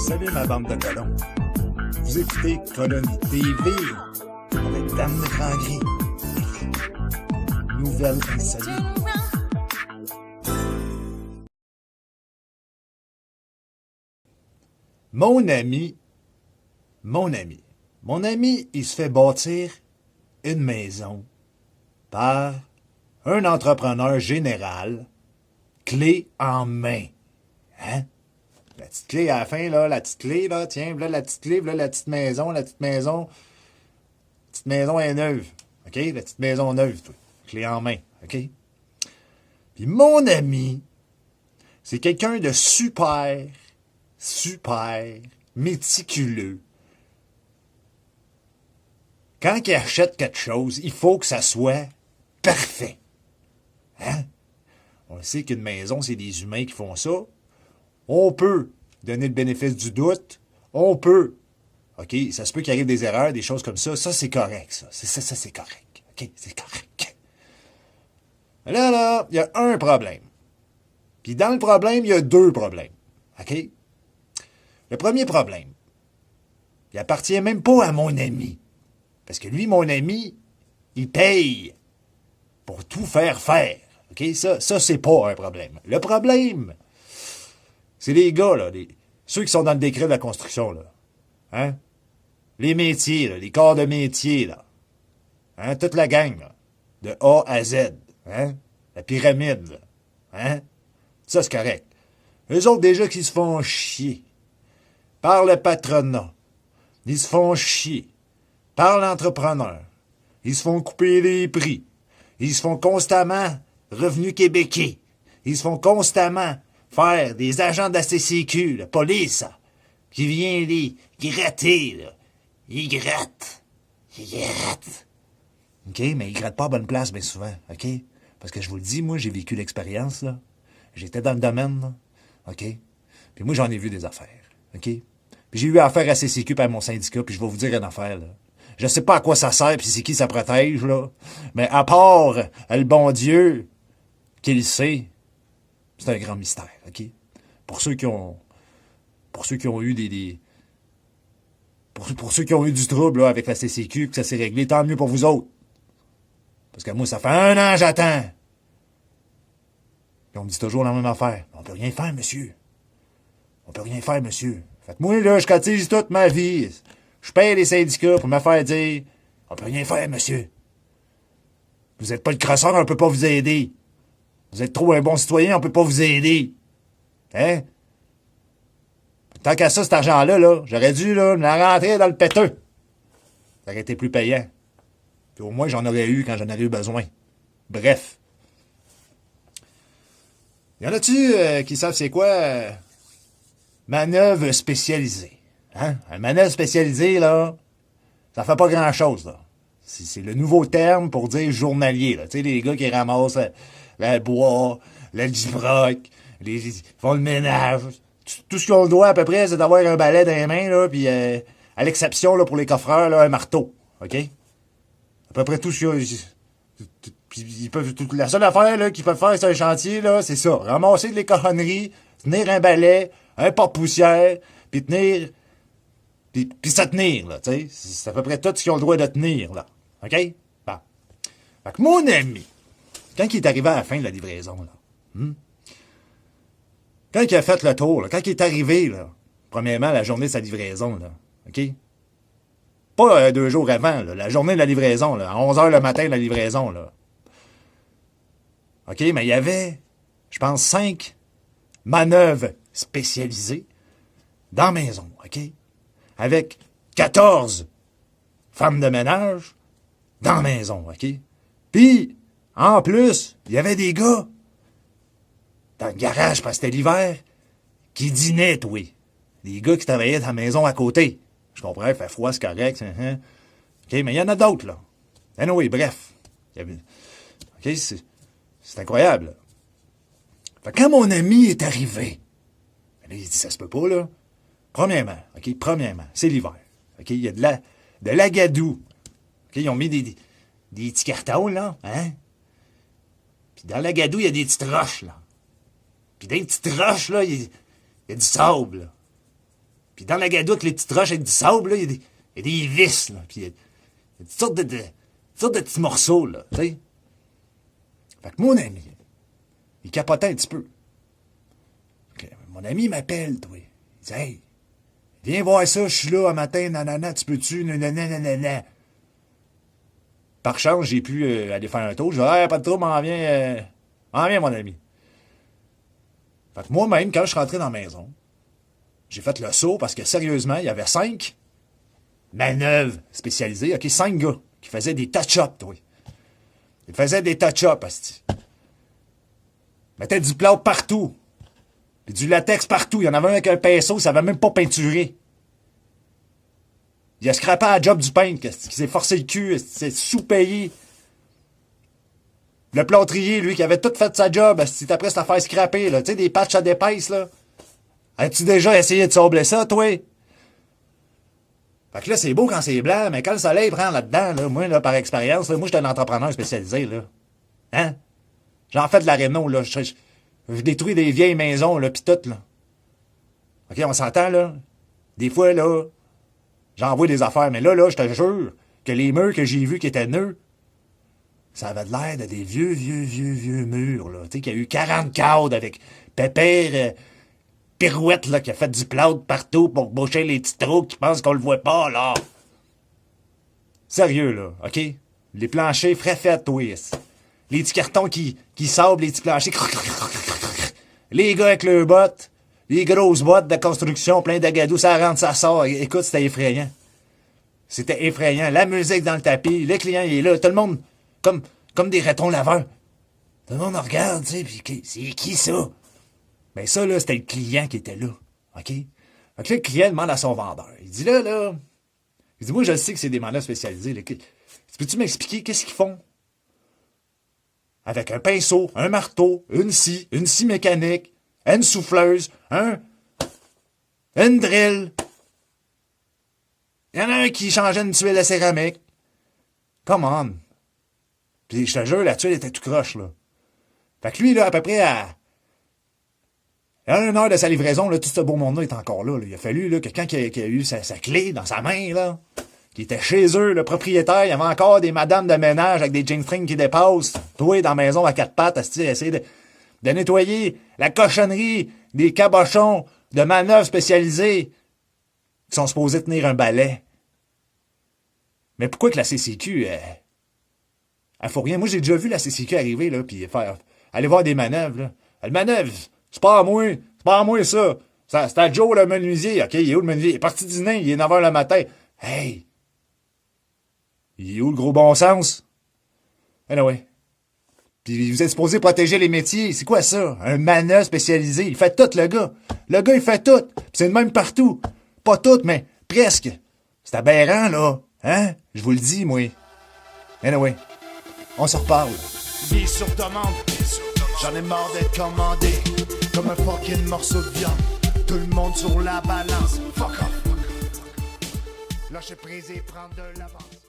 Salut ma bande de colons. Vous écoutez Colonie TV avec Dame de Grand Gris. Nouvelle insolite. Mon ami, il se fait bâtir une maison par un entrepreneur général, clé en main. Hein? La petite clé à la fin, là, la petite clé, là, tiens, là, la petite clé, là, la petite maison est neuve, OK? La petite maison neuve, toi. Clé en main, OK? Puis mon ami, c'est quelqu'un de super méticuleux. Quand il achète quelque chose, il faut que ça soit parfait. Hein? On sait qu'une maison, c'est des humains qui font ça. On peut donner le bénéfice du doute. On peut. OK? Ça se peut qu'il arrive des erreurs, des choses comme ça. Ça, c'est correct, ça. Ça, c'est correct. OK? C'est correct. Là, il y a un problème. Puis dans le problème, il y a deux problèmes. OK? Le premier problème, il appartient même pas à mon ami. Parce que lui, mon ami, il paye pour tout faire faire. OK? Ça c'est pas un problème. Le problème, c'est les gars, là, ceux qui sont dans le décret de la construction, là. Hein? Les métiers, là, les corps de métier, là. Hein? Toute la gang, là. De A à Z. Hein? La pyramide, là. Hein? Ça, c'est correct. Eux autres, déjà, qui se font chier par le patronat. Ils se font chier par l'entrepreneur. Ils se font couper les prix. Ils se font constamment revenu québécois. Ils se font constamment faire des agents de la CCQ, la police, là, qui vient les gratter, là. Ils grattent. OK? Mais ils grattent pas à bonne place, bien souvent. OK? Parce que je vous le dis, moi, j'ai vécu l'expérience, là. J'étais dans le domaine, là. OK? Puis moi, j'en ai vu des affaires. OK? Puis j'ai eu affaire à CCQ par mon syndicat, puis je vais vous dire une affaire, là. Je sais pas à quoi ça sert, puis c'est qui ça protège, là. Mais à part le bon Dieu qui le sait, c'est un grand mystère, OK? Pour ceux qui ont eu pour ceux qui ont eu du trouble là, avec la CCQ, que ça s'est réglé, tant mieux pour vous autres. Parce que moi, ça fait 1 an j'attends. Puis on me dit toujours la même affaire. On peut rien faire, monsieur. Fait que moi, là, je cotise toute ma vie. Je paye les syndicats pour me faire dire « On peut rien faire, monsieur. Vous êtes pas le crosseur, on peut pas vous aider. Vous êtes trop un bon citoyen, on peut pas vous aider. » Hein? Tant qu'à ça, cet argent-là, là, j'aurais dû là, me la rentrer dans le péteux. Ça aurait été plus payant. Puis au moins, j'en aurais eu quand j'en aurais eu besoin. Bref. Y en a-tu qui savent c'est quoi manœuvre spécialisée? Hein? Un manœuvre spécialisée, là, ça fait pas grand-chose, là. C'est le nouveau terme pour dire journalier, là. Tu sais, les gars qui ramassent le bois, le giproc, ils font le ménage. Tout ce qu'on doit à peu près, c'est d'avoir un balai dans les mains, là, puis à l'exception, là, pour les coffreurs, là, un marteau. OK? À peu près tout ce qu'ils peuvent. La seule affaire là, qu'ils peuvent faire sur un chantier, là, c'est ça. Ramasser de l'écoronnerie, tenir un balai, un porte-poussière, puis tenir. Puis se tenir, là, tu sais. C'est à peu près tout ce qu'ils ont le droit de tenir, là. OK? Bon. Fait que mon ami, quand il est arrivé à la fin de la livraison, là, quand il a fait le tour, là, quand il est arrivé, là, premièrement, la journée de sa livraison, là, OK? Pas 2 jours avant, là, la journée de la livraison, là, à 11h le matin de la livraison, là. OK, mais il y avait, je pense, 5 manœuvres spécialisées dans la maison, OK? Avec 14 femmes de ménage dans la maison, OK? Puis, en plus, il y avait des gars dans le garage, parce que c'était l'hiver, qui dînaient, toi. Des gars qui travaillaient dans la maison à côté. Je comprends, il fait froid, c'est correct. Hein? OK, mais il y en a d'autres, là. Anyway, bref. OK, c'est incroyable, là. Fait que quand mon ami est arrivé, là, il dit, ça se peut pas, là. Premièrement, c'est l'hiver. OK, il y a de l'agadou. OK, ils ont mis des petits cartons, là, hein? Puis dans l'agadou, il y a des petites roches, là. Puis dans les petites roches, là, il y a du sable, là. Puis dans la gadoute, les petites roches avec du sable, là, il y a des vis, là. Puis il y a toutes sortes de petits morceaux, là, tu sais. Fait que mon ami, il capotait un petit peu. Mon ami m'appelle, toi. Il dit, hey, viens voir ça, je suis là un matin, nanana, tu peux-tu, nanana. Par chance, j'ai pu aller faire un tour. Je dis, hey, pas de trouble, m'en viens, mon ami. Fait que moi-même, quand je suis rentré dans la maison, j'ai fait le saut parce que sérieusement, il y avait 5 manœuvres spécialisées, OK, 5 gars qui faisaient des touch-ups, toi. Ils faisaient des touch-ups, asti. Ils mettaient du plâtre partout. Puis du latex partout. Il y en avait un avec un pinceau, ça avait même pas peinturé. Il a scrappé à la job du peintre, qui s'est forcé le cul, s'est sous-payé. Le plâtrier, lui, qui avait tout fait sa job, c'était après se la faire scraper, là. Tu sais, des patchs à d'épaisse, là. As-tu déjà essayé de sabler ça, toi? Fait que là, c'est beau quand c'est blanc, mais quand le soleil prend là-dedans, là, moi, là, par expérience, là, moi, j'étais un entrepreneur spécialisé, là. Hein? J'en fais de la réno, là. Je détruis des vieilles maisons, là, pis tout, là. OK, on s'entend, là? Des fois, là, j'envoie des affaires, mais là, je te jure que les murs que j'ai vus qui étaient neufs, ça avait l'air de des vieux murs, là. Tu sais, qu'il y a eu 40 cadres avec Pépère, Pirouette, là, qui a fait du plâtre partout pour boucher les petits trous qui pensent qu'on le voit pas, là. Sérieux, là, OK? Les planchers frais faits, twist. Les petits cartons qui sablent les petits planchers. Les gars avec leurs bottes. Les grosses bottes de construction, plein d'agadou, ça rentre, ça sort. Écoute, c'était effrayant. C'était effrayant. La musique dans le tapis, le client, il est là. Tout le monde, comme des ratons laveurs. Tout le monde regarde, tu sais, puis c'est qui ça? Ben ça, là, c'était le client qui était là. OK? Fait que là, le client demande à son vendeur. Il dit là, il dit, moi, je sais que c'est des mandats spécialisés. Là. Peux-tu m'expliquer qu'est-ce qu'ils font? Avec un pinceau, un marteau, une scie mécanique, une souffleuse, une drill. Il y en a un qui changeait une tuile de céramique. Come on. Puis je te jure, la tuile était tout croche, là. Fait que lui, là, à peu près à 1 heure de sa livraison, là, tout ce beau monde-là est encore là, là. Il a fallu, là, que quand il a eu sa clé dans sa main, là, qui était chez eux, le propriétaire, il y avait encore des madames de ménage avec des jean-strings qui dépassent, toi, dans la maison à 4 pattes, à essayer de nettoyer la cochonnerie des cabochons de manœuvres spécialisées qui sont supposés tenir un balai. Mais pourquoi que la CCQ, elle faut rien? Moi, j'ai déjà vu la CCQ arriver, là, puis aller voir des manœuvres, là. Le manœuvre, c'est pas à moi, ça. C'est à Joe, le menuisier. OK, il est où le menuisier? Il est parti dîner, il est 9h le matin. Hey! Il est où le gros bon sens? Anyway. Puis vous êtes supposé protéger les métiers. C'est quoi ça? Un manœuvre spécialisé. Il fait tout, le gars. Le gars, il fait tout. Puis c'est le même partout. Pas tout, mais presque. C'est aberrant, là. Hein? Je vous le dis, moi. Anyway. On se reparle. Vie sur demande. J'en ai marre d'être commandé. Comme un fucking morceau de viande. Tout le monde sur la balance. Fuck off. Lâcher prise et prendre de l'avance.